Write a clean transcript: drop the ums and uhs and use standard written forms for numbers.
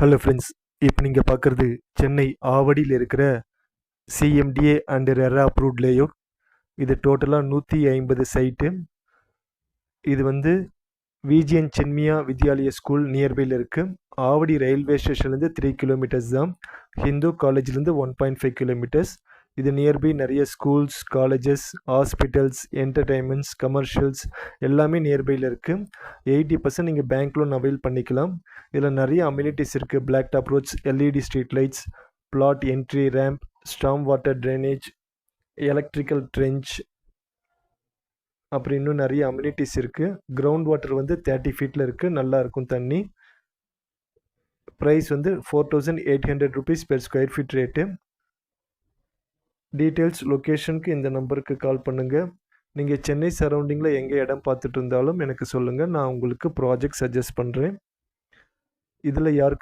Hello friends, இப்போ நீங்கள் பார்க்குறது சென்னை ஆவடியில் இருக்கிற CMDA and RERA approved layout. இது டோட்டலாக 150 சைட்டு. இது வந்து விஜிஎன் சின்மியா வித்யாலயா ஸ்கூல் நியர்பையில் இருக்குது. ஆவடி ரயில்வே ஸ்டேஷன்லேருந்து 3 கிலோமீட்டர்ஸ் தான். ஹிந்து காலேஜ்லேருந்து 1.5 கிலோமீட்டர்ஸ். இது நியர்பை நிறைய schools, colleges, hospitals, entertainments, commercials எல்லாமே நியர்பையில் இருக்குது. 80% நீங்கள் பேங்க் லோன் அவைல் பண்ணிக்கலாம். இதில் நிறைய அம்யூனிட்டிஸ் இருக்குது. Black top roads, LED street lights, flat entry ramp, storm water drainage, electrical trench, அப்புறம் இன்னும் நிறைய அம்யூனிட்டிஸ் இருக்குது. கிரவுண்ட் வாட்டர் வந்து 30 ஃபீட்டில் இருக்குது. நல்லா இருக்கும் தண்ணி. ப்ரைஸ் வந்து 4800 rupees per square feet rate. Details லொக்கேஷனுக்கு இந்த நம்பருக்கு கால் பண்ணுங்கள். நீங்கள் சென்னை சரௌண்டிங்கில் எங்கே இடம் பார்த்துட்டு இருந்தாலும் எனக்கு சொல்லுங்கள். நான் உங்களுக்கு ப்ராஜெக்ட் சஜஸ்ட் பண்ணுறேன். இதில் யாருக்கு